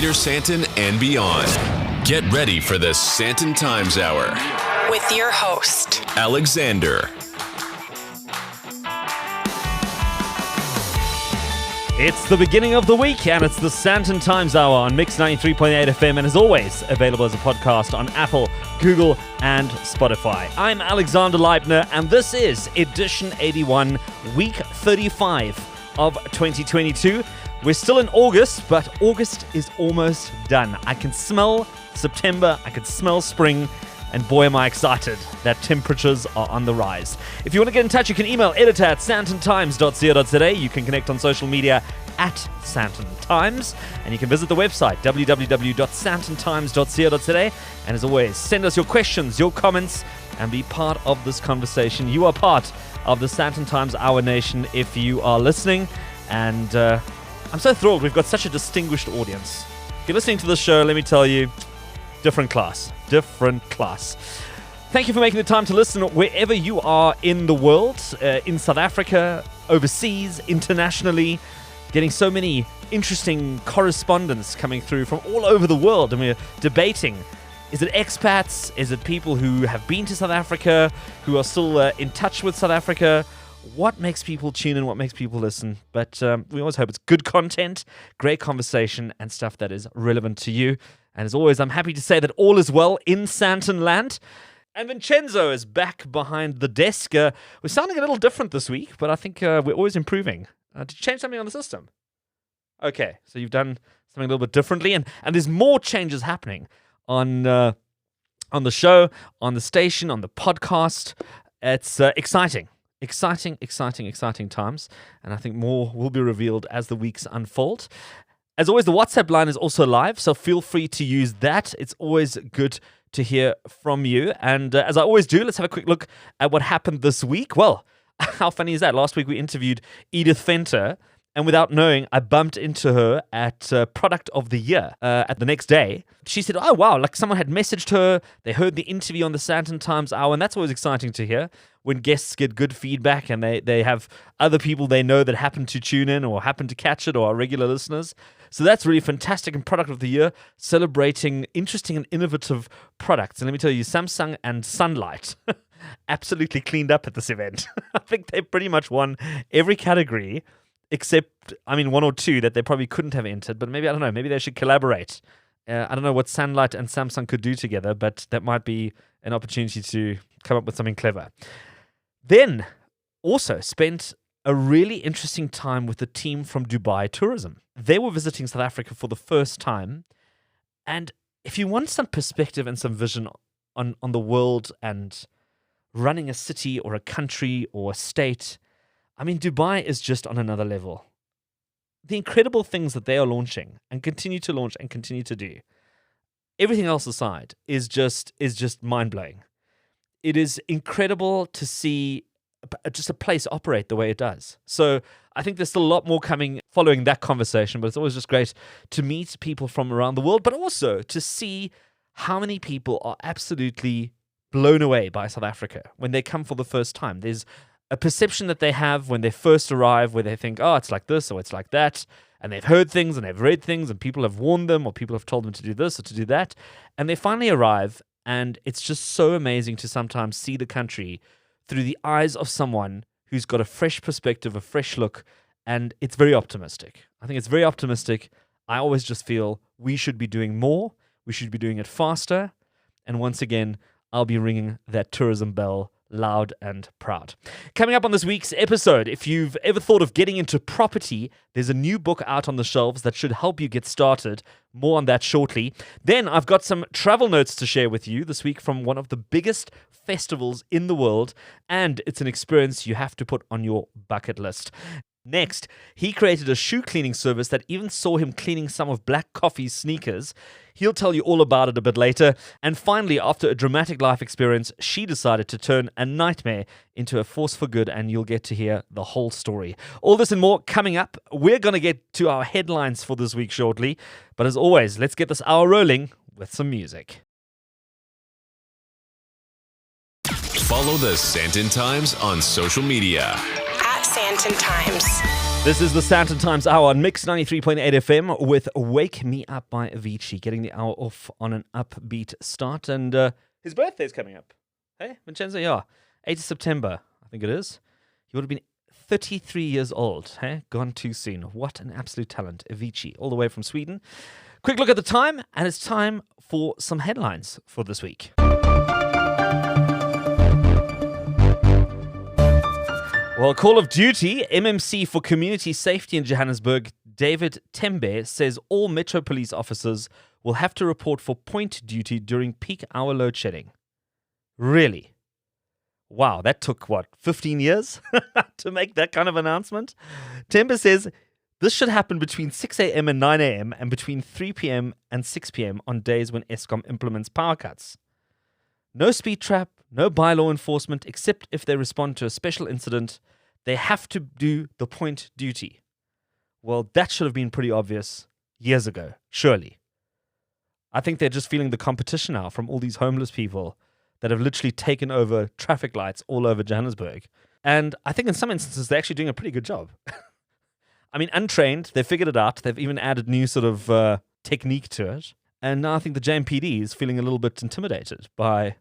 Greater Sandton and beyond. Get ready for the SANDTON Times Hour with your host, Alexander. It's the beginning of the week, and it's the SANDTON Times Hour on Mix 93.8 FM, and as always, available as a podcast on Apple, Google, and Spotify. I'm Alexander Leibner, and this is edition 81, week 35 of 2022. We're still in August, but August is almost done. I can smell September, I can smell spring, and boy am I excited that temperatures are on the rise. If you want to get in touch, you can email editor@sandtontimes.co.za. You can connect on social media at SANDTON Times, and you can visit the website www.sandtontimes.co.za. And as always, send us your questions, your comments, and be part of this conversation. You are part of the SANDTON Times Hour Nation if you are listening, and I'm so thrilled. We've got such a distinguished audience. If you're listening to this show, let me tell you, different class. Thank you for making the time to listen wherever you are in the world, in South Africa, overseas, internationally. Getting so many interesting correspondence coming through from all over the world, and we're debating, is it expats? Is it people who have been to South Africa, who are still in touch with South Africa? What makes people tune in? What makes people listen? But we always hope it's good content, great conversation, and stuff that is relevant to you. And as always, I'm happy to say that all is well in Sandton land. And Vincenzo is back behind the desk. We're sounding a little different this week, but I think we're always improving. Did you change something on the system? Okay, so you've done something a little bit differently. And there's more changes happening on the show, on the station, on the podcast. It's exciting. Exciting times. And I think more will be revealed as the weeks unfold. As always, the WhatsApp line is also live, so feel free to use that. It's always good to hear from you. And as I always do, let's have a quick look at what happened this week. Well, how funny is that? Last week we interviewed Edith Venter, and without knowing, I bumped into her at Product of the Year at the next day. She said, oh, wow, like someone had messaged her. They heard the interview on the SANDTON Times Hour, and that's always exciting to hear when guests get good feedback and they have other people they know that happen to tune in or happen to catch it or are regular listeners. So that's really fantastic. And Product of the Year, celebrating interesting and innovative products. And let me tell you, Samsung and Sunlight absolutely cleaned up at this event. I think they pretty much won every category except, one or two that they probably couldn't have entered. But maybe, I don't know, maybe they should collaborate. I don't know what Sunlight and Samsung could do together, but that might be an opportunity to come up with something clever. Then, also spent a really interesting time with the team from Dubai Tourism. They were visiting South Africa for the first time. And if you want some perspective and some vision on the world and running a city or a country or a state, Dubai is just on another level. The incredible things that they are launching and continue to launch and continue to do, everything else aside, is just mind-blowing. It is incredible to see just a place operate the way it does. So I think there's still a lot more coming following that conversation, but it's always just great to meet people from around the world, but also to see how many people are absolutely blown away by South Africa when they come for the first time. There's a perception that they have when they first arrive where they think, oh, it's like this or it's like that. And they've heard things and they've read things and people have warned them or people have told them to do this or to do that. And they finally arrive, and it's just so amazing to sometimes see the country through the eyes of someone who's got a fresh perspective, a fresh look, and it's very optimistic. I think it's very optimistic. I always just feel we should be doing more. We should be doing it faster. And once again, I'll be ringing that tourism bell loud and proud. Coming up on this week's episode, if you've ever thought of getting into property, there's a new book out on the shelves that should help you get started. More on that shortly. Then I've got some travel notes to share with you this week from one of the biggest festivals in the world, and it's an experience you have to put on your bucket list. Next, he created a shoe cleaning service that even saw him cleaning some of Black Coffee's sneakers. He'll tell you all about it a bit later. And finally, after a dramatic life experience, she decided to turn a nightmare into a force for good, and you'll get to hear the whole story. All this and more coming up. We're going to get to our headlines for this week shortly. But as always, let's get this hour rolling with some music. Follow the SANDTON Times on social media. SANDTON Times. This is the SANDTON Times Hour on Mix 93.8 FM with Wake Me Up by Avicii, getting the hour off on an upbeat start. And his birthday's coming up. Hey, Vincenzo, yeah. 8th of September, I think it is. He would have been 33 years old. Hey, gone too soon. What an absolute talent. Avicii, all the way from Sweden. Quick look at the time, and it's time for some headlines for this week. Well, Call of Duty, MMC for Community Safety in Johannesburg, David Tembe, says all Metro Police officers will have to report for point duty during peak hour load shedding. Really? Wow, that took, 15 years to make that kind of announcement? Tembe says this should happen between 6 a.m. and 9 a.m. and between 3 p.m. and 6 p.m. on days when Eskom implements power cuts. No speed trap, no bylaw enforcement, except if they respond to a special incident. They have to do the point duty. Well, that should have been pretty obvious years ago, surely. I think they're just feeling the competition now from all these homeless people that have literally taken over traffic lights all over Johannesburg. And I think in some instances, they're actually doing a pretty good job. I mean, untrained, they figured it out. They've even added new sort of technique to it. And now I think the JMPD is feeling a little bit intimidated by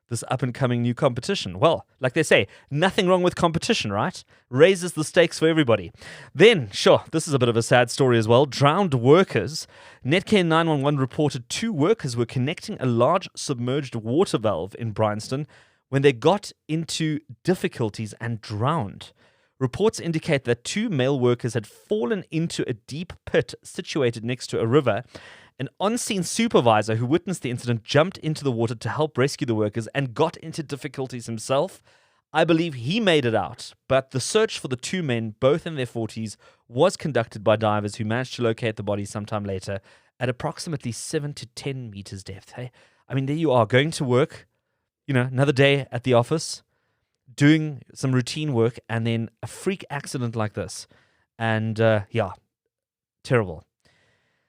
this up-and-coming new competition. Well, like they say, nothing wrong with competition, right? Raises the stakes for everybody. Then, sure, this is a bit of a sad story as well. Drowned workers. Netcare 911 reported 2 workers were connecting a large submerged water valve in Bryanston when they got into difficulties and drowned. Reports indicate that 2 male workers had fallen into a deep pit situated next to a river. An on-scene supervisor who witnessed the incident jumped into the water to help rescue the workers and got into difficulties himself. I believe he made it out, but the search for the 2 men, both in their 40s, was conducted by divers who managed to locate the bodies sometime later at approximately 7 to 10 meters depth. Hey, I mean, there you are, going to work, another day at the office, doing some routine work, and then a freak accident like this. And, terrible.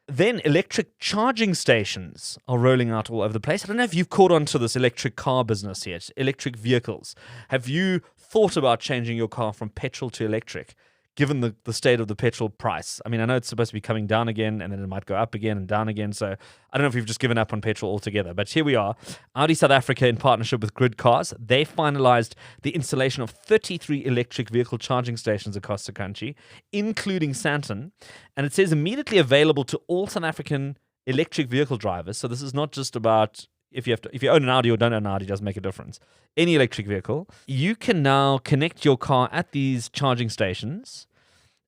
Then electric charging stations are rolling out all over the place. I don't know if you've caught on to this electric car business yet, electric vehicles. Have you thought about changing your car from petrol to electric, given the state of the petrol price? I mean, I know it's supposed to be coming down again, and then it might go up again and down again. So I don't know if you've just given up on petrol altogether. But here we are. Audi South Africa, in partnership with Grid Cars, they finalized the installation of 33 electric vehicle charging stations across the country, including SANDTON. And it says immediately available to all South African electric vehicle drivers. So this is not just about if you own an Audi or don't own an Audi, it doesn't make a difference. Any electric vehicle, you can now connect your car at these charging stations,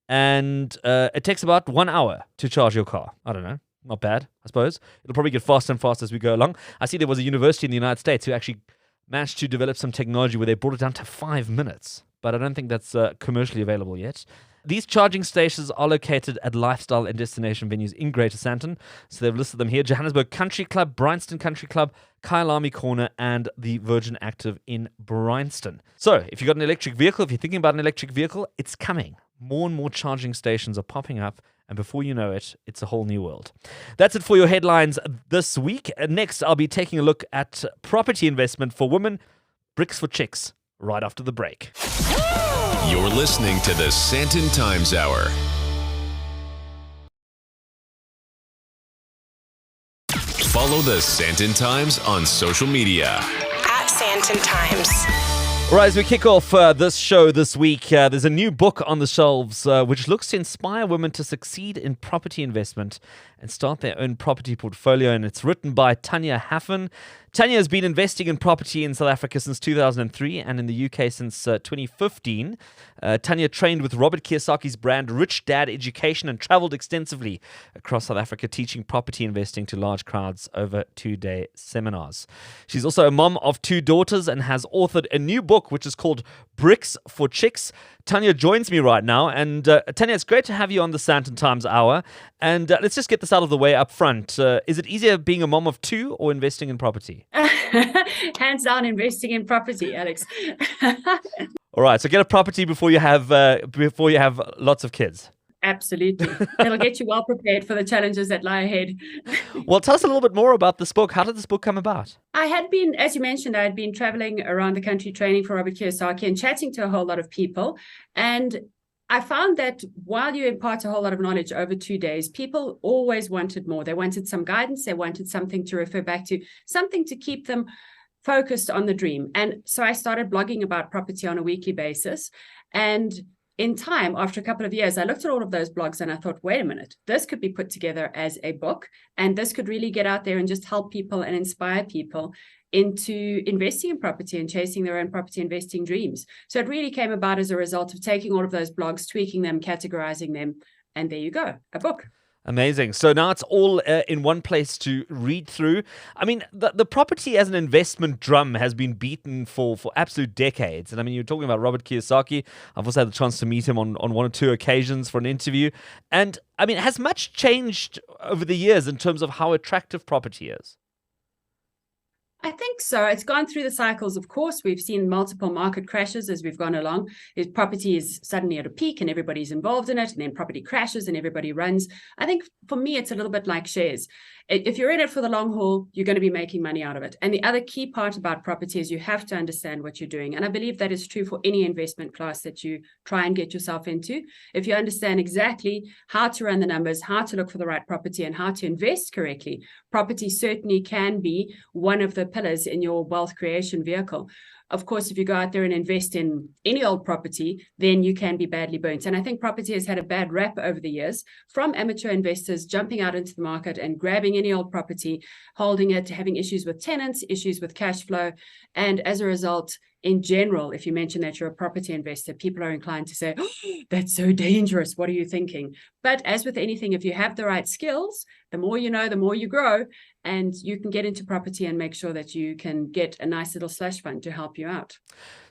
and it takes about 1 hour to charge your car. I don't know. Not bad, I suppose. It'll probably get faster and faster as we go along. I see there was a university in the United States who actually managed to develop some technology where they brought it down to 5 minutes, but I don't think that's commercially available yet. These charging stations are located at lifestyle and destination venues in Greater Sandton. So they've listed them here: Johannesburg Country Club, Bryanston Country Club, Kyalami Corner, and the Virgin Active in Bryanston. So if you've got an electric vehicle, if you're thinking about an electric vehicle, it's coming. More and more charging stations are popping up, and before you know it, it's a whole new world. That's it for your headlines this week. Next, I'll be taking a look at property investment for women, bricks for chicks, right after the break. You're listening to the SANDTON Times Hour. Follow the SANDTON Times on social media. SANDTON Times. All right, as we kick off this show this week, there's a new book on the shelves which looks to inspire women to succeed in property investment and start their own property portfolio. And it's written by Tanya Haffern. Tanya has been investing in property in South Africa since 2003 and in the UK since 2015. Tanya trained with Robert Kiyosaki's brand Rich Dad Education and traveled extensively across South Africa teaching property investing to large crowds over 2-day seminars. She's also a mom of 2 daughters and has authored a new book which is called Bricks for Chicks. Tanya joins me right now. And Tanya, it's great to have you on the SANDTON Times Hour. And let's just get this out of the way up front. Is it easier being a mom of 2 or investing in property? Hands down, investing in property, Alex. All right, so get a property before you have lots of kids. Absolutely. It'll get you well prepared for the challenges that lie ahead. Well, tell us a little bit more about this book. How did this book come about? I had been, as you mentioned, I had been traveling around the country training for Robert Kiyosaki and chatting to a whole lot of people. And I found that while you impart a whole lot of knowledge over 2 days, people always wanted more. They wanted some guidance. They wanted something to refer back to, something to keep them focused on the dream. And so I started blogging about property on a weekly basis. And in time, after a couple of years, I looked at all of those blogs and I thought, wait a minute, this could be put together as a book, and this could really get out there and just help people and inspire people into investing in property and chasing their own property investing dreams. So it really came about as a result of taking all of those blogs, tweaking them, categorizing them, and there you go, a book. Amazing. So now it's all in one place to read through. I mean, the property as an investment drum has been beaten for absolute decades. And I mean, you're talking about Robert Kiyosaki. I've also had the chance to meet him on one or two occasions for an interview. And I mean, has much changed over the years in terms of how attractive property is? I think so. It's gone through the cycles, of course. We've seen multiple market crashes as we've gone along. Property is suddenly at a peak and everybody's involved in it, and then property crashes and everybody runs. I think for me, it's a little bit like shares. If you're in it for the long haul, you're going to be making money out of it. And the other key part about property is you have to understand what you're doing. And I believe that is true for any investment class that you try and get yourself into. If you understand exactly how to run the numbers, how to look for the right property, and how to invest correctly, property certainly can be one of the pillars in your wealth creation vehicle. Of course, if you go out there and invest in any old property, then you can be badly burnt. And I think property has had a bad rap over the years from amateur investors jumping out into the market and grabbing any old property, holding it, having issues with tenants, issues with cash flow. And as a result, in general, if you mention that you're a property investor, people are inclined to say, oh, that's so dangerous. What are you thinking? But as with anything, if you have the right skills, the more you know, the more you grow, and you can get into property and make sure that you can get a nice little slush fund to help you out.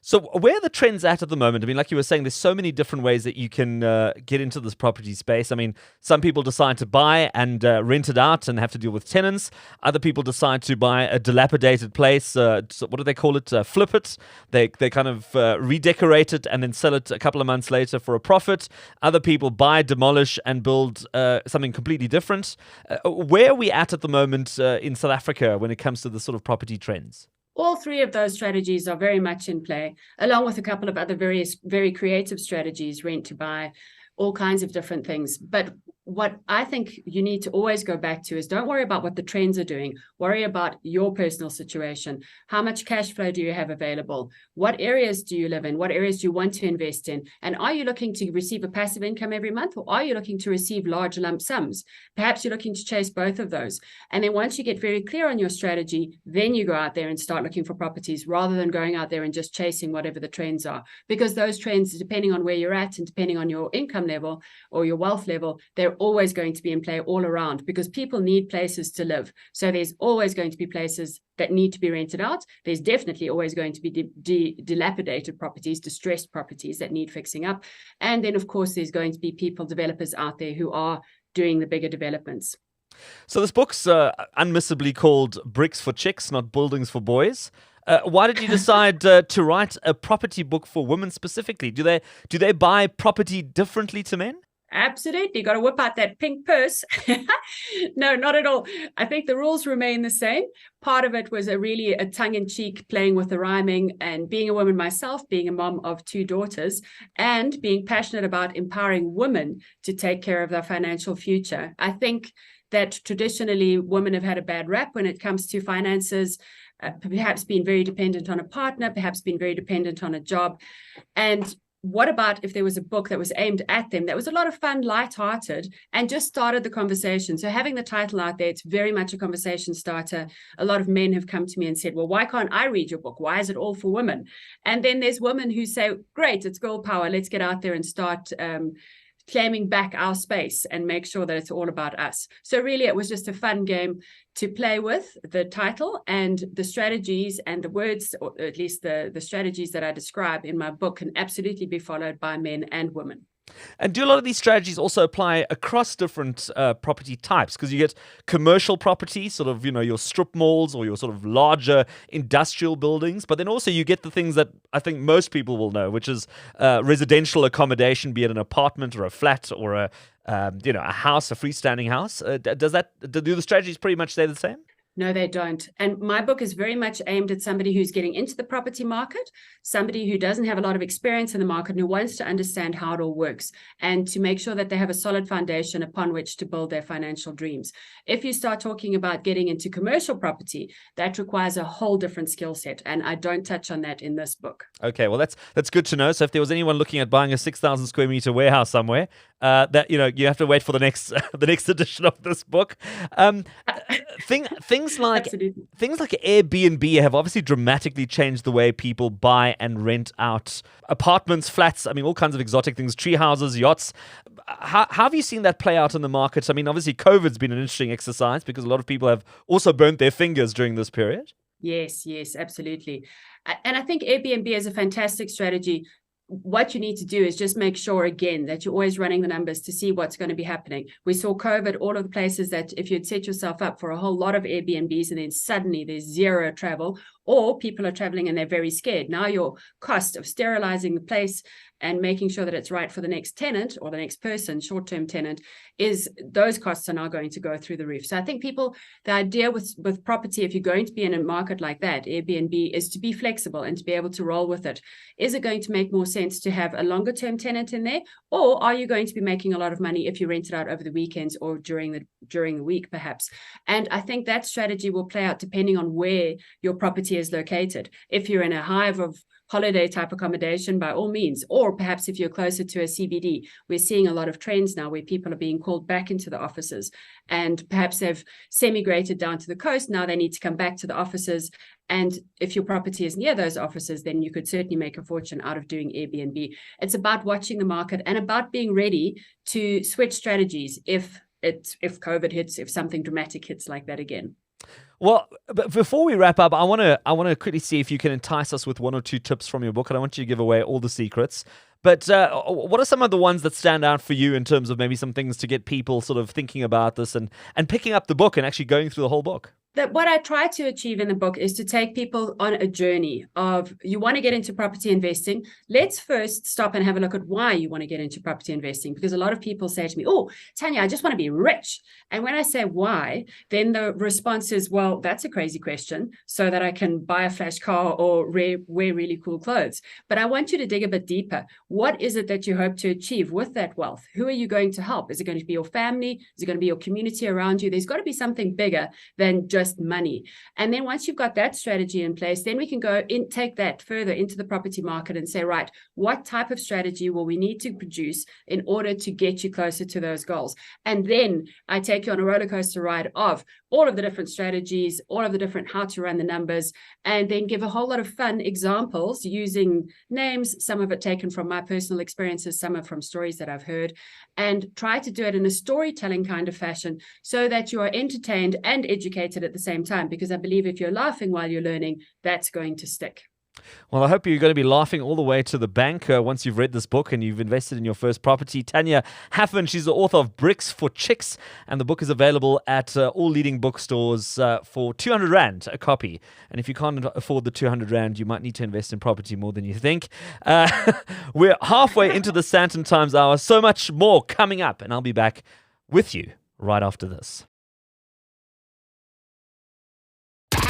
So where are the trends at the moment? I mean, like you were saying, there's so many different ways that you can get into this property space. I mean, some people decide to buy and rent it out and have to deal with tenants. Other people decide to buy a dilapidated place. What do they call it? Flip it. They kind of redecorate it and then sell it a couple of months later for a profit. Other people buy, demolish, and build something completely different. Where are we at the moment in South Africa when it comes to the sort of property trends? All three of those strategies are very much in play, along with a couple of other very creative strategies, rent to buy, all kinds of different things. But what I think you need to always go back to is don't worry about what the trends are doing. Worry about your personal situation. How much cash flow do you have available? What areas do you live in? What areas do you want to invest in? And are you looking to receive a passive income every month, or are you looking to receive large lump sums? Perhaps you're looking to chase both of those. And then once you get very clear on your strategy, then you go out there and start looking for properties rather than going out there and just chasing whatever the trends are. Because those trends, depending on where you're at and depending on your income level or your wealth level, they're always going to be in play all around, because people need places to live. So there's always going to be places that need to be rented out. There's definitely always going to be dilapidated properties, distressed properties that need fixing up. And then, of course, there's going to be people, developers out there who are doing the bigger developments. So this book's unmissably called Bricks for Chicks, Not Buildings for Boys. Why did you decide to write a property book for women specifically? Do they buy property differently to men? Absolutely. Got to whip out that pink purse. No, not at all. I think the rules remain the same. Part of it was a tongue-in-cheek playing with the rhyming, and being a woman myself, being a mom of 2 daughters, and being passionate about empowering women to take care of their financial future. I think that traditionally women have had a bad rap when it comes to finances, perhaps being very dependent on a partner, perhaps being very dependent on a job. And what about if there was a book that was aimed at them, that was a lot of fun, lighthearted, and just started the conversation? So having the title out there, it's very much a conversation starter. A lot of men have come to me and said, well, why can't I read your book? Why is it all for women? And then there's women who say, great, it's girl power. Let's get out there and start claiming back our space and make sure that it's all about us. So really, it was just a fun game to play with the title, and the strategies and the words, or at least the strategies that I describe in my book, can absolutely be followed by men and women. And do a lot of these strategies also apply across different property types? Because you get commercial property, sort of, your strip malls or your sort of larger industrial buildings. But then also you get the things that I think most people will know, which is residential accommodation, be it an apartment or a flat or a house, a freestanding house. Do the strategies pretty much stay the same? No, they don't. And my book is very much aimed at somebody who's getting into the property market, somebody who doesn't have a lot of experience in the market and who wants to understand how it all works and to make sure that they have a solid foundation upon which to build their financial dreams. If you start talking about getting into commercial property, that requires a whole different skill set. And I don't touch on that in this book. Okay, well, that's good to know. So if there was anyone looking at buying a 6,000 square meter warehouse somewhere, that you have to wait for the next edition of this book. Things like Airbnb have obviously dramatically changed the way people buy and rent out apartments, flats. I mean, all kinds of exotic things, tree houses, yachts. How have you seen that play out in the market? I mean, obviously, COVID's been an interesting exercise because a lot of people have also burnt their fingers during this period. Yes, absolutely. And I think Airbnb is a fantastic strategy. What you need to do is just make sure, again, that you're always running the numbers to see what's going to be happening. We saw COVID, all of the places that if you'd set yourself up for a whole lot of Airbnbs and then suddenly there's zero travel, or people are traveling and they're very scared. Now your cost of sterilizing the place and making sure that it's right for the next tenant or the next person, short-term tenant, is those costs are now going to go through the roof. So I think the idea with property, if you're going to be in a market like that, Airbnb, is to be flexible and to be able to roll with it. Is it going to make more sense to have a longer-term tenant in there? Or are you going to be making a lot of money if you rent it out over the weekends or during the week, perhaps? And I think that strategy will play out depending on where your property is located. If you're in a hive of holiday type accommodation, by all means, or perhaps if you're closer to a CBD, we're seeing a lot of trends now where people are being called back into the offices and perhaps they've semi-grated down to the coast. Now they need to come back to the offices. And if your property is near those offices, then you could certainly make a fortune out of doing Airbnb. It's about watching the market and about being ready to switch strategies if COVID hits, if something dramatic hits like that again. Well, but before we wrap up, I want to quickly see if you can entice us with one or two tips from your book. I don't want you to give away all the secrets. But what are some of the ones that stand out for you in terms of maybe some things to get people sort of thinking about this and picking up the book and actually going through the whole book? That what I try to achieve in the book is to take people on a journey of, you want to get into property investing. Let's first stop and have a look at why you want to get into property investing. Because a lot of people say to me, oh, Tanya, I just want to be rich. And when I say why, then the response is, well, that's a crazy question, so that I can buy a flash car or wear really cool clothes. But I want you to dig a bit deeper. What is it that you hope to achieve with that wealth? Who are you going to help? Is it going to be your family? Is it going to be your community around you? There's got to be something bigger than just money. And then once you've got that strategy in place, then we can go take that further into the property market and say, right, what type of strategy will we need to produce in order to get you closer to those goals? And then I take you on a roller coaster ride of all of the different strategies, all of the different how to run the numbers, and then give a whole lot of fun examples using names, some of it taken from my personal experiences, some are from stories that I've heard, and try to do it in a storytelling kind of fashion so that you are entertained and educated at the same time, because I believe if you're laughing while you're learning, that's going to stick. Well, I hope you're going to be laughing all the way to the bank once you've read this book and you've invested in your first property. Tanya Haffern, she's the author of Bricks for Chicks, and the book is available at all leading bookstores for 200 Rand a copy. And if you can't afford the 200 Rand, you might need to invest in property more than you think. We're halfway into the SANDTON Times Hour. So much more coming up, and I'll be back with you right after this.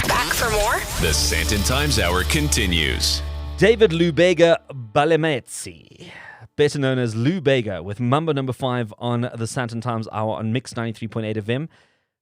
Back for more? The SANDTON Times Hour continues. David Lubega Balemetsi, better known as Lou Bega, with Mambo number 5 on the SANDTON Times Hour on Mix 93.8 FM.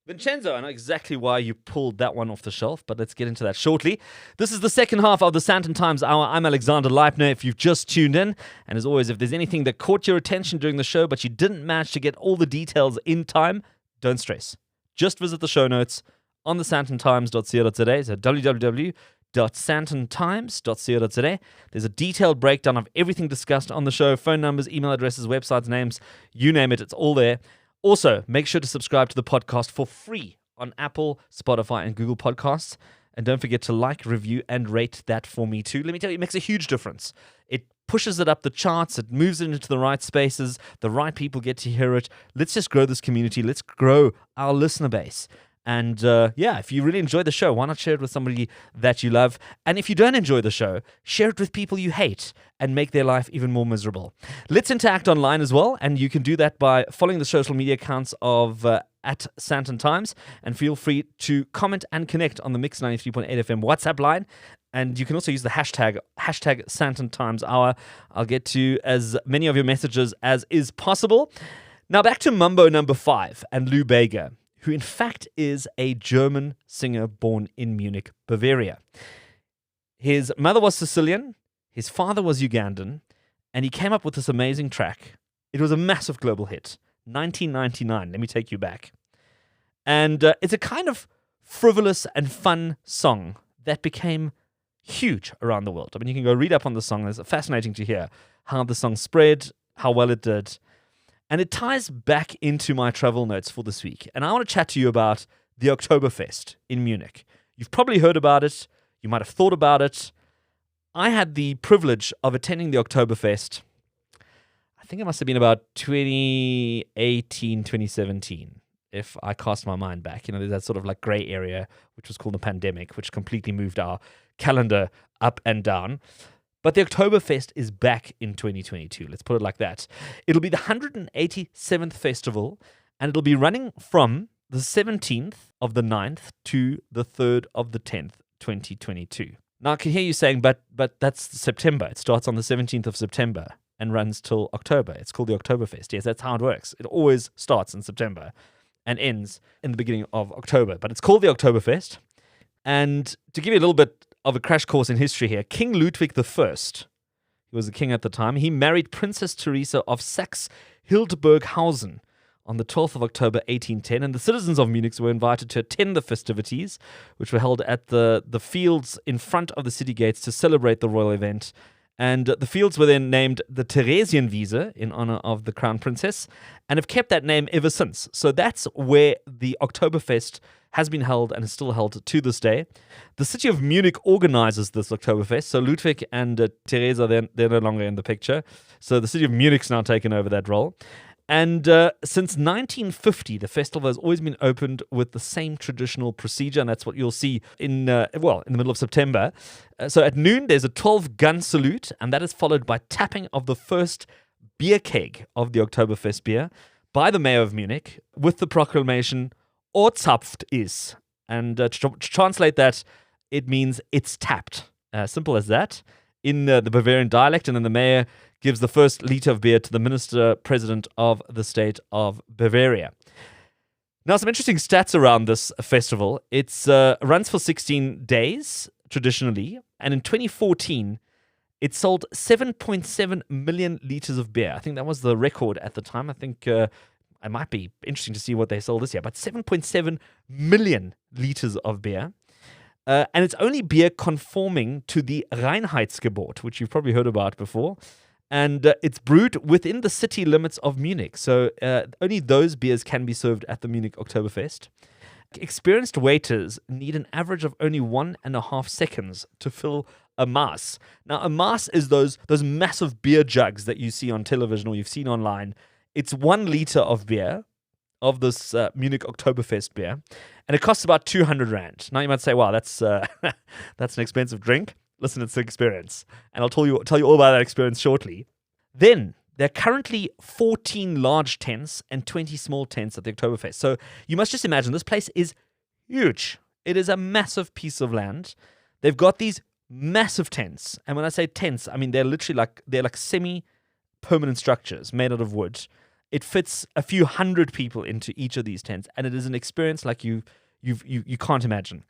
Vincenzo, I know exactly why you pulled that one off the shelf, but let's get into that shortly. This is the second half of the SANDTON Times Hour. I'm Alexander Leipner, if you've just tuned in. And as always, if there's anything that caught your attention during the show, but you didn't manage to get all the details in time, don't stress. Just visit the show notes on the sandtontimes.co.za, so www.sandtontimes.co.za. There's a detailed breakdown of everything discussed on the show, phone numbers, email addresses, websites, names, you name it, it's all there. Also, make sure to subscribe to the podcast for free on Apple, Spotify, and Google Podcasts. And don't forget to like, review, and rate that for me too. Let me tell you, it makes a huge difference. It pushes it up the charts. It moves it into the right spaces. The right people get to hear it. Let's just grow this community. Let's grow our listener base. And if you really enjoy the show, why not share it with somebody that you love? And if you don't enjoy the show, share it with people you hate and make their life even more miserable. Let's interact online as well. And you can do that by following the social media accounts of at SANTON Times. And feel free to comment and connect on the Mix 93.8 FM WhatsApp line. And you can also use the hashtag SANTON Times Hour. I'll get to as many of your messages as is possible. Now back to Mambo number 5 and Lou Bega, who in fact is a German singer born in Munich, Bavaria. His mother was Sicilian, his father was Ugandan, and he came up with this amazing track. It was a massive global hit, 1999, let me take you back. And it's a kind of frivolous and fun song that became huge around the world. I mean, you can go read up on the song. It's fascinating to hear how the song spread, how well it did. And it ties back into my travel notes for this week. And I want to chat to you about the Oktoberfest in Munich. You've probably heard about it. You might have thought about it. I had the privilege of attending the Oktoberfest. I think it must have been about 2018, 2017, if I cast my mind back. You know, there's that sort of like gray area, which was called the pandemic, which completely moved our calendar up and down. But the Oktoberfest is back in 2022. Let's put it like that. It'll be the 187th festival, and it'll be running from the 17th of the 9th to the 3rd of the 10th, 2022. Now, I can hear you saying, but that's September. It starts on the 17th of September and runs till October. It's called the Oktoberfest. Yes, that's how it works. It always starts in September and ends in the beginning of October. But it's called the Oktoberfest. And to give you a little bit of a crash course in history here, King Ludwig I, he was the king at the time, he married Princess Teresa of Saxe-Hildburghausen on the 12th of October 1810, and the citizens of Munich were invited to attend the festivities, which were held at the fields in front of the city gates to celebrate the royal event. And the fields were then named the Theresienwiese in honor of the crown princess, and have kept that name ever since. So that's where the Oktoberfest has been held and is still held to this day. The city of Munich organizes this Oktoberfest. So Ludwig and Teresa, they're no longer in the picture. So the city of Munich's now taken over that role. And since 1950, the festival has always been opened with the same traditional procedure, and that's what you'll see in the middle of September. So at noon, there's a 12-gun salute, and that is followed by tapping of the first beer keg of the Oktoberfest beer by the mayor of Munich with the proclamation, "Ortzapft is." And to translate that, it means it's tapped. Simple as that in the Bavarian dialect. And then the mayor gives the first liter of beer to the minister president of the state of Bavaria. Now, some interesting stats around this festival. It runs for 16 days, traditionally. And in 2014, it sold 7.7 million liters of beer. I think that was the record at the time. I think it might be interesting to see what they sold this year. But 7.7 million liters of beer. And it's only beer conforming to the Reinheitsgebot, which you've probably heard about before. And it's brewed within the city limits of Munich. So only those beers can be served at the Munich Oktoberfest. Experienced waiters need an average of only 1.5 seconds to fill a mass. Now, a mass is those massive beer jugs that you see on television or you've seen online. It's 1 liter of beer, of this Munich Oktoberfest beer, and it costs about 200 Rand. Now, you might say, wow, that's an expensive drink. Listen, it's an experience. And I'll tell you all about that experience shortly. Then, there are currently 14 large tents and 20 small tents at the Oktoberfest. So you must just imagine, this place is huge. It is a massive piece of land. They've got these massive tents. And when I say tents, I mean they're literally like semi-permanent structures made out of wood. It fits a few hundred people into each of these tents. And it is an experience like you can't imagine.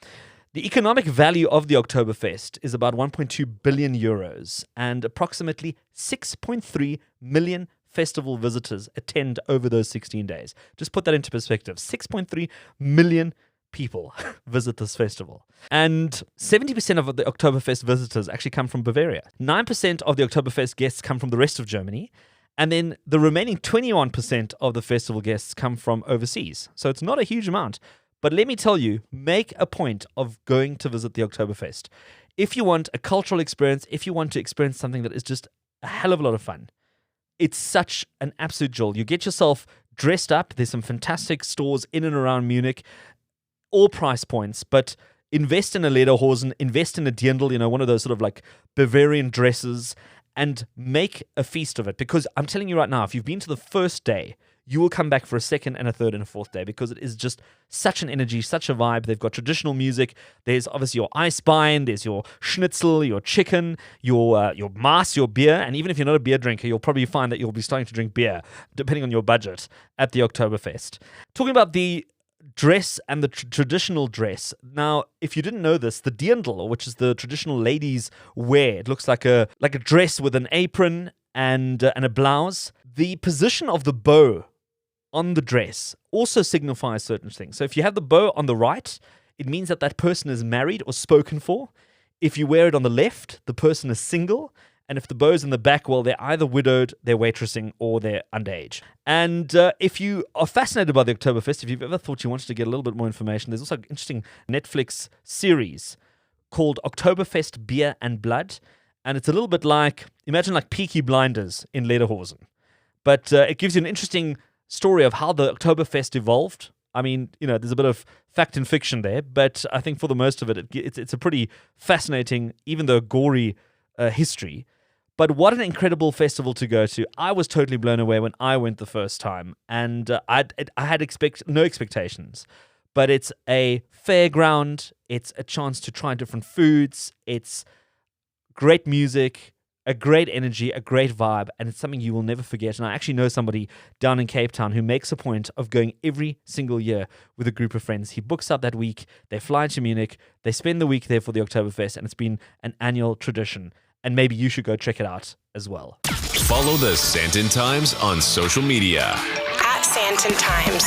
The economic value of the Oktoberfest is about 1.2 billion euros, and approximately 6.3 million festival visitors attend over those 16 days. Just put that into perspective. 6.3 million people visit this festival. And 70% of the Oktoberfest visitors actually come from Bavaria. 9% of the Oktoberfest guests come from the rest of Germany. And then the remaining 21% of the festival guests come from overseas. So it's not a huge amount. But let me tell you, make a point of going to visit the Oktoberfest. If you want a cultural experience, if you want to experience something that is just a hell of a lot of fun. It's such an absolute jolt. You get yourself dressed up. There's some fantastic stores in and around Munich, all price points, but invest in a lederhosen, invest in a dirndl, one of those sort of like Bavarian dresses, and make a feast of it. Because I'm telling you right now, if you've been to the first day, you will come back for a second and a third and a fourth day, because it is just such an energy, such a vibe. They've got traditional music. There's obviously your Eisbein, there's your schnitzel, your chicken, your Maas, your beer. And even if you're not a beer drinker, you'll probably find that you'll be starting to drink beer, depending on your budget, at the Oktoberfest. Talking about the dress and the traditional dress. Now, if you didn't know this, the dirndl, which is the traditional ladies' wear, it looks like a dress with an apron and a blouse. The position of the bow on the dress also signifies certain things. So if you have the bow on the right, it means that person is married or spoken for. If you wear it on the left, the person is single. And if the bow's in the back, well, they're either widowed, they're waitressing, or they're underage. And if you are fascinated by the Oktoberfest, if you've ever thought you wanted to get a little bit more information, there's also an interesting Netflix series called Oktoberfest Beer and Blood. And it's a little bit like, imagine like Peaky Blinders in lederhosen. But it gives you an interesting story of how the Oktoberfest evolved. I mean, there's a bit of fact and fiction there, but I think for the most of it, it's a pretty fascinating, even though gory, history. But what an incredible festival to go to. I was totally blown away when I went the first time, and I had no expectations. But it's a fairground, it's a chance to try different foods, it's great music, a great energy, a great vibe, and it's something you will never forget. And I actually know somebody down in Cape Town who makes a point of going every single year with a group of friends. He books out that week, they fly to Munich, they spend the week there for the Oktoberfest, and it's been an annual tradition. And maybe you should go check it out as well. Follow the SANTON Times on social media. At SANTON Times.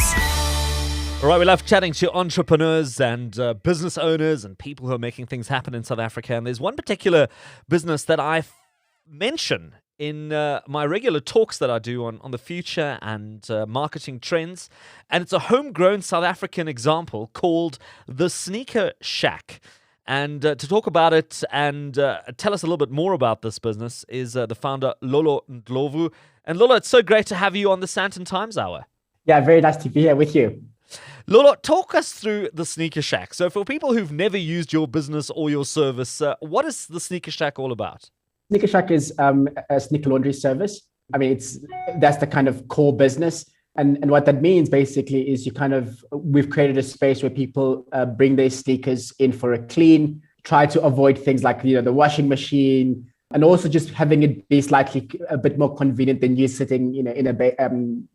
All right, we love chatting to entrepreneurs and business owners and people who are making things happen in South Africa. And there's one particular business that I mention in my regular talks that I do on the future and marketing trends. And it's a homegrown South African example called the Sneaker Shack. And to talk about it and tell us a little bit more about this business is the founder, Lolo Ndlovu. And Lolo, it's so great to have you on the SANTON Times Hour. Yeah, very nice to be here with you. Lolo, talk us through the Sneaker Shack. So for people who've never used your business or your service, what is the Sneaker Shack all about? Sneaker Shack is a sneaker laundry service. I mean, that's the kind of core business. And what that means basically is we've created a space where people bring their sneakers in for a clean, try to avoid things like, the washing machine, and also just having it be slightly a bit more convenient than you sitting, in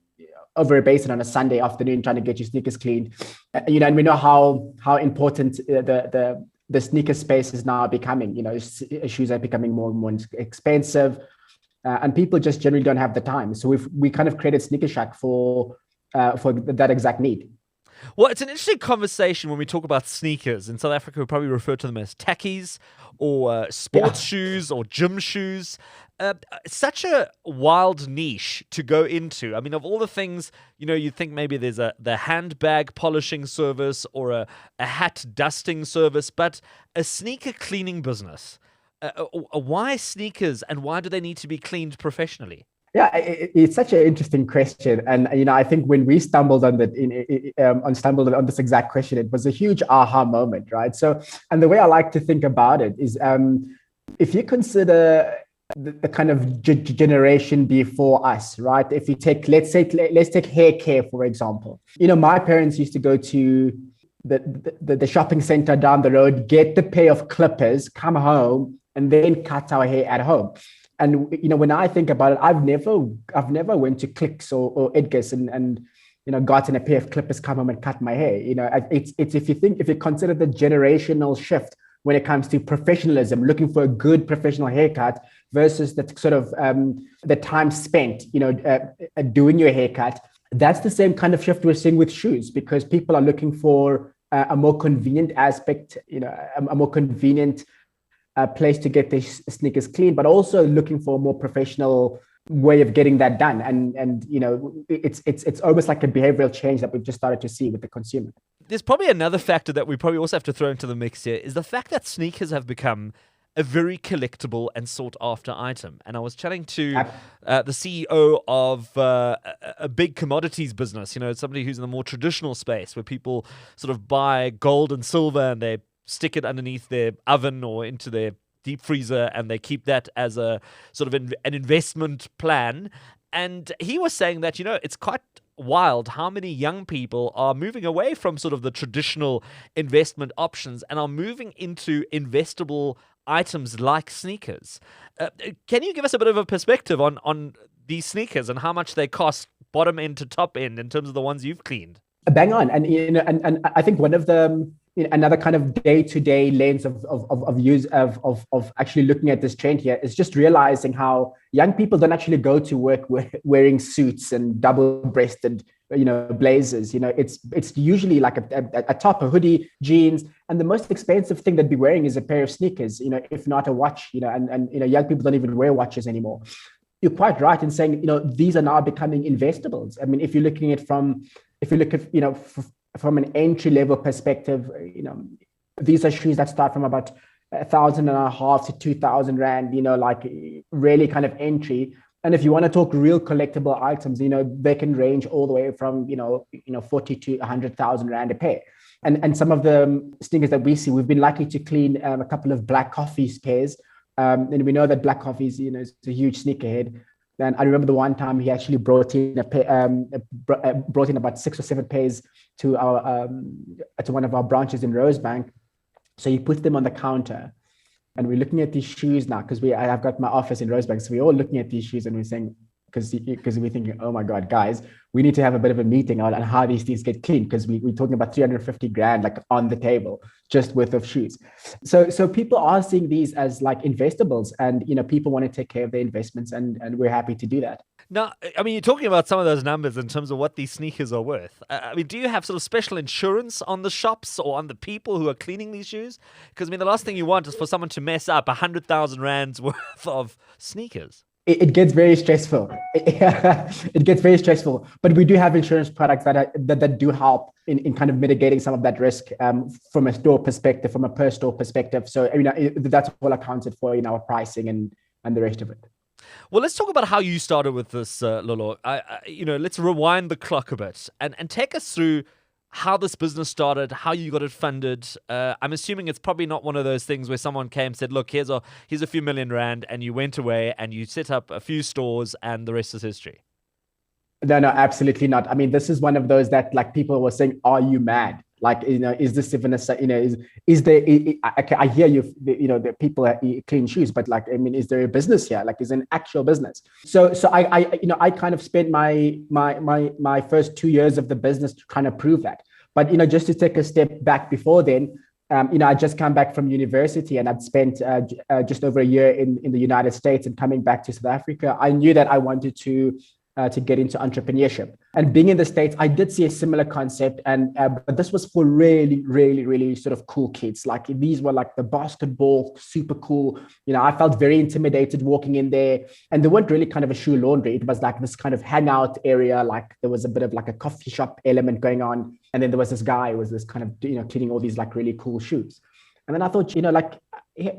over a basin on a Sunday afternoon trying to get your sneakers cleaned. And we know how important the sneaker space is now becoming. Shoes are becoming more and more expensive. And people just generally don't have the time. So we kind of created Sneaker Shack for that exact need. Well, it's an interesting conversation when we talk about sneakers. In South Africa, we probably refer to them as tackies or sports shoes or gym shoes. Such a wild niche to go into. I mean, of all the things, you think maybe there's the handbag polishing service or a hat dusting service, but a sneaker cleaning business. Why sneakers, and why do they need to be cleaned professionally? Yeah, it's such an interesting question, and I think when we stumbled on on this exact question, it was a huge aha moment, right? So, and the way I like to think about it is, if you consider the kind of generation before us, right? If you take, let's take hair care for example. My parents used to go to the shopping center down the road, get the pair of clippers, come home, and then cut our hair at home. And when I think about it, I've never went to Clicks or Edgar's and gotten a pair of clippers, come home and cut my hair. It's if you consider the generational shift when it comes to professionalism, looking for a good professional haircut versus the sort of the time spent doing your haircut. That's the same kind of shift we're seeing with shoes, because people are looking for a more convenient aspect, a more convenient place to get their sneakers clean, but also looking for a more professional way of getting that done. And it's almost like a behavioral change that we've just started to see with the consumer. There's probably another factor that we probably also have to throw into the mix here, is the fact that sneakers have become a very collectible and sought after item. And I was chatting to the CEO of a big commodities business, somebody who's in the more traditional space where people sort of buy gold and silver and they stick it underneath their oven or into their deep freezer and they keep that as a sort of an investment plan. And he was saying that, it's quite wild how many young people are moving away from sort of the traditional investment options and are moving into investable items like sneakers. Can you give us a bit of a perspective on these sneakers and how much they cost bottom end to top end in terms of the ones you've cleaned? Bang on. And, and I think one of the, another kind of day-to-day lens of actually looking at this trend here is just realizing how young people don't actually go to work wearing suits and double-breasted, blazers. It's usually like a top, a hoodie, jeans, and the most expensive thing they'd be wearing is a pair of sneakers, if not a watch, and young people don't even wear watches anymore. You're quite right in saying, these are now becoming investables. I mean, if you look at, from an entry level perspective, these are shoes that start from about 1,500 to 2,000 rand, like really kind of entry. And if you want to talk real collectible items, they can range all the way from, 40 to 100,000 rand a pair. And some of the sneakers that we see, we've been lucky to clean a couple of Black Coffee's pairs. And we know that Black Coffee's, is a huge sneakerhead. And I remember the one time he actually brought in about 6 or 7 pairs to one of our branches in Rosebank. So he put them on the counter, and we're looking at these shoes now because I've got my office in Rosebank. So we're all looking at these shoes and we're saying, because we're thinking, oh my God, guys, we need to have a bit of a meeting on how these things get cleaned, because we're talking about 350 grand like on the table just worth of shoes. So people are seeing these as like investables, and people want to take care of their investments, and we're happy to do that. Now, I mean, you're talking about some of those numbers in terms of what these sneakers are worth. I mean, do you have sort of special insurance on the shops or on the people who are cleaning these shoes? Because, I mean, the last thing you want is for someone to mess up 100,000 rands worth of sneakers. It gets very stressful. It gets very stressful. But we do have insurance products that do help in kind of mitigating some of that risk from a store perspective, from a per store perspective. So, that's all accounted for in our pricing and the rest of it. Well, let's talk about how you started with this, Lolo. Let's rewind the clock a bit and take us through how this business started, how you got it funded. I'm assuming it's probably not one of those things where someone came and said, look, here's a few million rand, and you went away and you set up a few stores and the rest is history. No, absolutely not. I mean, this is one of those that like people were saying, are you mad? Like, is this even is there, I hear you, the people clean shoes, but like, I mean, is there a business here? Like, is an actual business? So I kind of spent my first 2 years of the business to kind of prove that. But, just to take a step back before then, I just come back from university and I'd spent just over a year in the United States, and coming back to South Africa, I knew that I wanted to get into entrepreneurship. And being in the States, I did see a similar concept, but this was for really, really, really sort of cool kids. Like, these were like the basketball, super cool. I felt very intimidated walking in there, and they weren't really kind of a shoe laundry. It was like this kind of hangout area. Like, there was a bit of like a coffee shop element going on. And then there was this guy who was this kind of, cleaning all these like really cool shoes. And then I thought,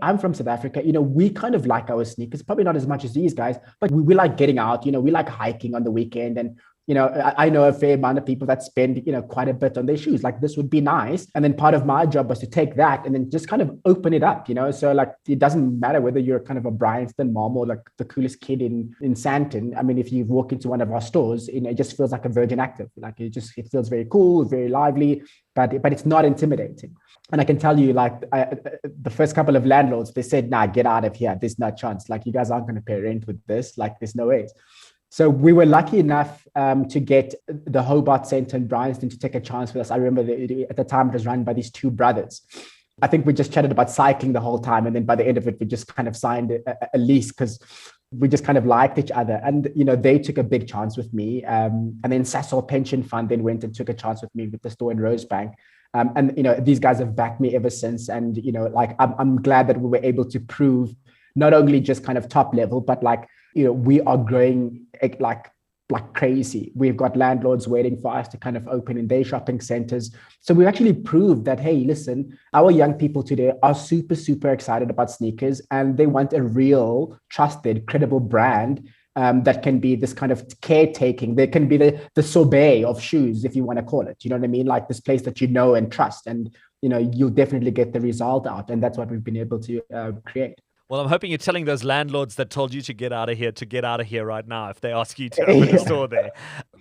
I'm from South Africa, we kind of like our sneakers, probably not as much as these guys, but we like getting out, we like hiking on the weekend. And, I know a fair amount of people that spend, quite a bit on their shoes. Like, this would be nice. And then part of my job was to take that and then just kind of open it up, So like, it doesn't matter whether you're kind of a Bryanston mom or like the coolest kid in SANDTON. I mean, if you walk into one of our stores, it just feels like a Virgin Active. Like, it feels very cool, very lively, but it's not intimidating. And I can tell you, like, the first couple of landlords, they said, nah, get out of here. There's no chance. Like, you guys aren't going to pay rent with this. Like, there's no ways. So we were lucky enough to get the Hobart Centre in Bryanston to take a chance with us. I remember at the time it was run by these two brothers. I think we just chatted about cycling the whole time. And then by the end of it, we just kind of signed a lease because we just kind of liked each other. And, they took a big chance with me. And then Sasol Pension Fund then went and took a chance with me with the store in Rosebank. And, these guys have backed me ever since. And, I'm glad that we were able to prove not only just kind of top level, but like, we are growing like like crazy. We've got landlords waiting for us to kind of open in their shopping centers. So we've actually proved that, hey, listen, our young people today are super, super excited about sneakers, and they want a real, trusted, credible brand that can be this kind of caretaking. They can be the sorbet of shoes, if you want to call it. You know what I mean? Like this place that you know and trust, and you'll definitely get the result out. And that's what we've been able to create. Well, I'm hoping you're telling those landlords that told you to get out of here right now if they ask you to open a store there.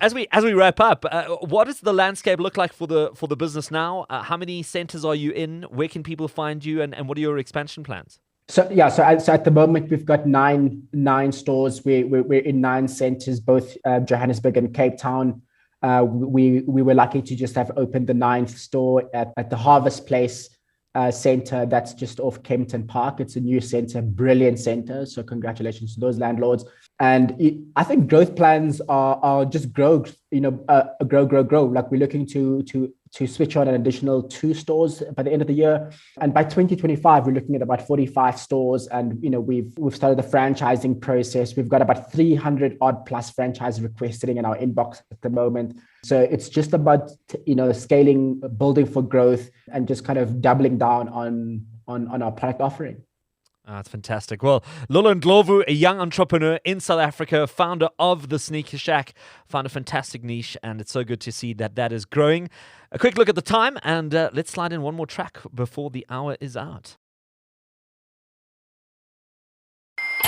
As we wrap up, what does the landscape look like for the business now? How many centers are you in? Where can people find you? And what are your expansion plans? So at the moment we've got nine stores. We're in 9 centers, both Johannesburg and Cape Town. We were lucky to just have opened the 9th store at the Harvest Place center that's just off Kempton Park. It's a new center, brilliant center. So congratulations to those landlords. And I think growth plans are just grow. Grow. Like we're looking to switch on an additional 2 stores by the end of the year, and by 2025 we're looking at about 45 stores. And we've started the franchising process. We've got about 300 odd plus franchise requests sitting in our inbox at the moment. So it's just about scaling, building for growth, and just kind of doubling down on our product offering. That's fantastic. Well, Lolo Ndlovu, a young entrepreneur in South Africa, founder of the Sneaker Shack, found a fantastic niche, and it's so good to see that is growing. A quick look at the time, and let's slide in one more track before the hour is out.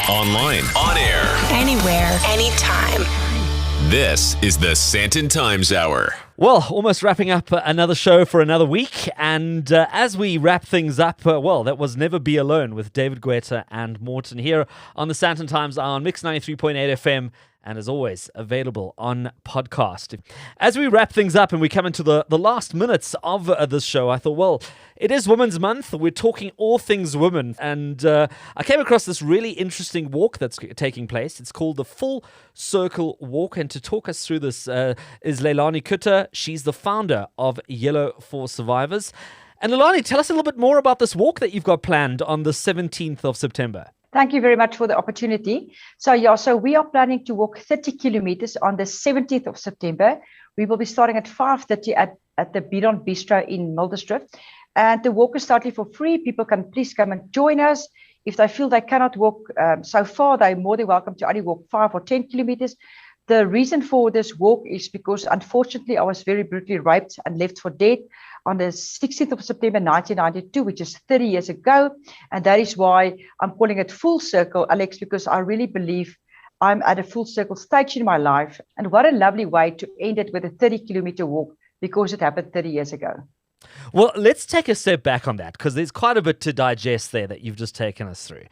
Online, on air, Anywhere, anytime. this is the SANTON Times Hour. Well, almost wrapping up another show for another week. And as we wrap things up, that was Never Be Alone with David Guetta and Morton here on the SANTON Times Hour on Mix 93.8 FM. And as always, available on podcast. As we wrap things up and we come into the last minutes of this show, I thought, it is Women's Month. We're talking all things women. And I came across this really interesting walk that's taking place. It's called the Full Circle Walk. And to talk us through this is Leilani Kuter. She's the founder of Yellow for Survivors. And Leilani, tell us a little bit more about this walk that you've got planned on the 17th of September. Thank you very much for the opportunity. So we are planning to walk 30 kilometers on the 17th of September. We will be starting at 5:30 at the Bidon Bistro in Milderstrip. And the walk is totally for free. People can please come and join us. If they feel they cannot walk so far, they're more than welcome to only walk 5 or 10 kilometers. The reason for this walk is because, unfortunately, I was very brutally raped and left for dead on the 16th of September 1992, which is 30 years ago. And that is why I'm calling it Full Circle, Alex, because I really believe I'm at a full circle stage in my life. And what a lovely way to end it with a 30-kilometer walk, because it happened 30 years ago. Well, let's take a step back on that, because there's quite a bit to digest there that you've just taken us through.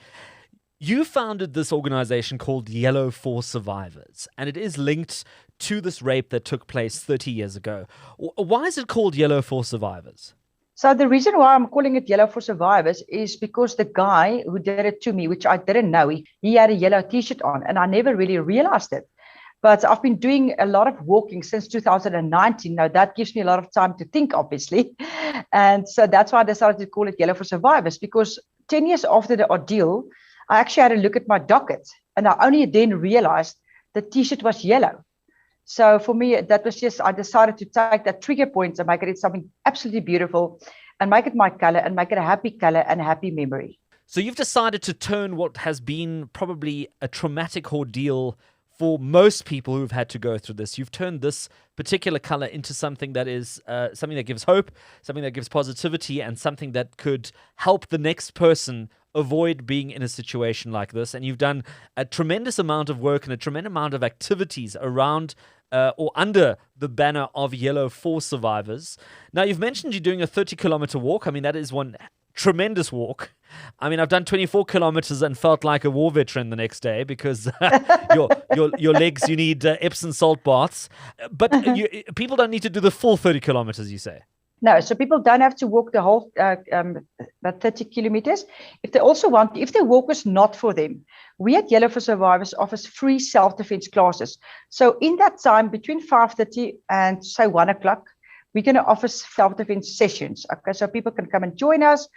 You founded this organization called Yellow for Survivors, and it is linked to this rape that took place 30 years ago. Why is it called Yellow for Survivors? So the reason why I'm calling it Yellow for Survivors is because the guy who did it to me, which I didn't know, he had a yellow T-shirt on, and I never really realized it. But I've been doing a lot of walking since 2019. Now, that gives me a lot of time to think, obviously. And so that's why I decided to call it Yellow for Survivors, because 10 years after the ordeal, I actually had a look at my docket, and I only then realized the T-shirt was yellow. So for me, that was just, I decided to take that trigger point and make it something absolutely beautiful and make it my color and make it a happy color and a happy memory. So you've decided to turn what has been probably a traumatic ordeal for most people who've had to go through this. You've turned this particular color into something that is something that gives hope, something that gives positivity, and something that could help the next person avoid being in a situation like this. And you've done a tremendous amount of work and a tremendous amount of activities around or under the banner of Yellow for Survivors. Now, you've mentioned you're doing a 30-kilometer walk. I mean, that is one tremendous walk. I mean, I've done 24 kilometers and felt like a war veteran the next day because your legs, you need Epsom salt baths. But people don't need to do the full 30 kilometers, you say? No, so people don't have to walk the whole 30 kilometers. If they also want, if the walk is not for them, we at Yellow for Survivors offers free self-defense classes. So in that time between 5:30 and say 1 o'clock, we're going to offer self-defense sessions. Okay, so people can come and join us.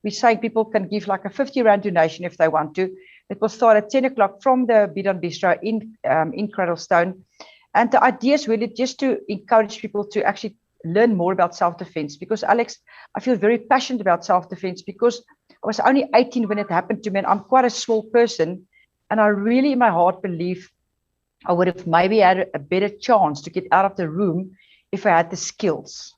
We say people can give like a 50 Rand donation if they want to. It will start at 10 o'clock from the Bidon Bistro in Cradlestone. And the idea is really just to encourage people to actually learn more about self-defense, because Alex, I feel very passionate about self-defense because I was only 18 when it happened to me, and I'm quite a small person, and I really in my heart believe I would have maybe had a better chance to get out of the room if I had the skills.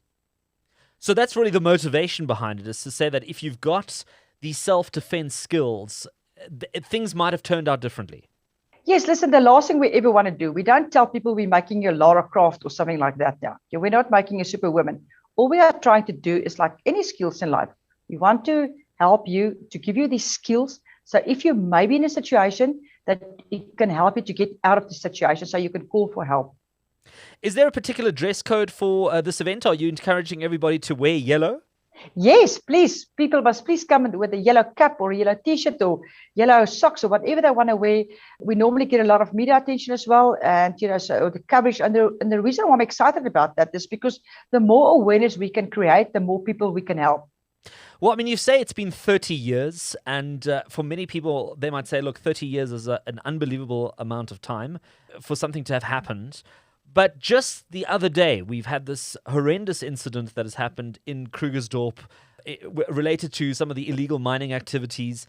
So that's really the motivation behind it, is to say that if you've got these self-defense skills, things might have turned out differently. Yes, listen, the last thing we ever want to do, we don't tell people we're making a Lara Croft or something like that now. Yeah, we're not making a superwoman. All we are trying to do is like any skills in life. We want to help you, to give you these skills. So if you may be in a situation, that it can help you to get out of the situation so you can call for help. Is there a particular dress code for this event? Are you encouraging everybody to wear yellow? Yes, please. People must please come with a yellow cap or a yellow t-shirt or yellow socks or whatever they want to wear. We normally get a lot of media attention as well, and so the coverage. And the reason why I'm excited about that is because the more awareness we can create, the more people we can help. Well, I mean, you say it's been 30 years, and for many people, they might say, look, 30 years is an unbelievable amount of time for something to have happened. But just the other day, we've had this horrendous incident that has happened in Krugersdorp related to some of the illegal mining activities.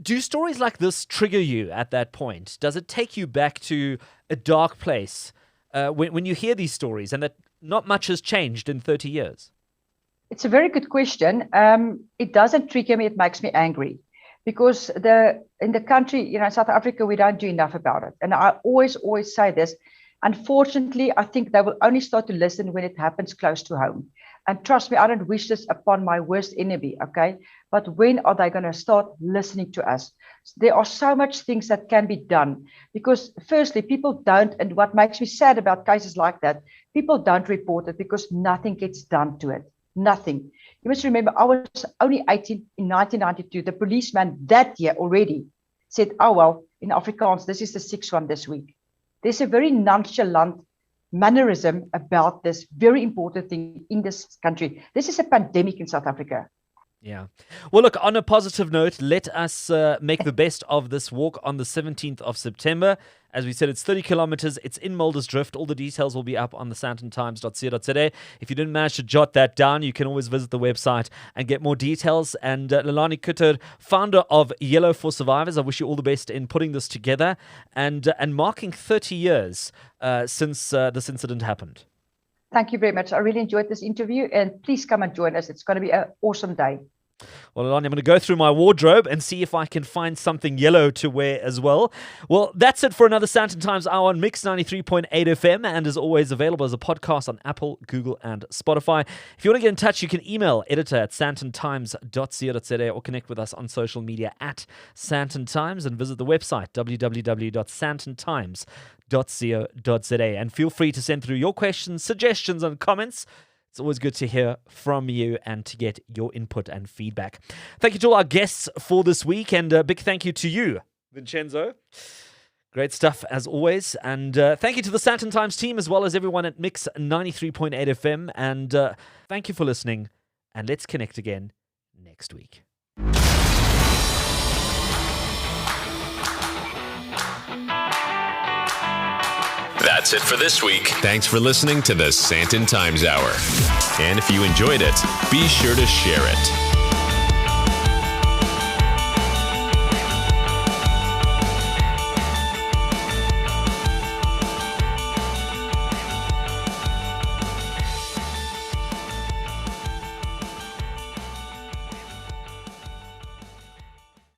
Do stories like this trigger you at that point? Does it take you back to a dark place when you hear these stories and that not much has changed in 30 years? It's a very good question. It doesn't trigger me. It makes me angry because in the country, South Africa, we don't do enough about it. And I always say this. Unfortunately, I think they will only start to listen when it happens close to home. And trust me, I don't wish this upon my worst enemy, okay? But when are they going to start listening to us? There are so much things that can be done because firstly, people don't, and what makes me sad about cases like that, people don't report it because nothing gets done to it. Nothing. You must remember, I was only 18 in 1992. The policeman that year already said, oh, well, in Afrikaans, this is the sixth one this week. There's a very nonchalant mannerism about this very important thing in this country. This is a pandemic in South Africa. Yeah. Well, look, on a positive note, let us make the best of this walk on the 17th of September. As we said, it's 30 kilometers. It's in Muldersdrift. All the details will be up on the SANDTONTIMES.co.za. If you didn't manage to jot that down, you can always visit the website and get more details. And Leilani Kuter, founder of Yellow for Survivors, I wish you all the best in putting this together and marking 30 years since this incident happened. Thank you very much. I really enjoyed this interview, and please come and join us. It's going to be an awesome day. Well, Leilani, I'm going to go through my wardrobe and see if I can find something yellow to wear as well. Well, that's it for another SANTON Times Hour on Mix 93.8 FM, and as always, available as a podcast on Apple, Google, and Spotify. If you want to get in touch, you can email editor@santontimes.co.za or connect with us on social media @SANTON Times and visit the website www.santontimes.co.za. And feel free to send through your questions, suggestions, and comments. It's always good to hear from you and to get your input and feedback. Thank you to all our guests for this week, and a big thank you to you, Vincenzo. Great stuff as always. And thank you to the SANTON Times team as well as everyone at Mix 93.8 FM. And thank you for listening. And let's connect again next week. That's it for this week. Thanks for listening to the SANTON Times Hour. And if you enjoyed it, be sure to share it.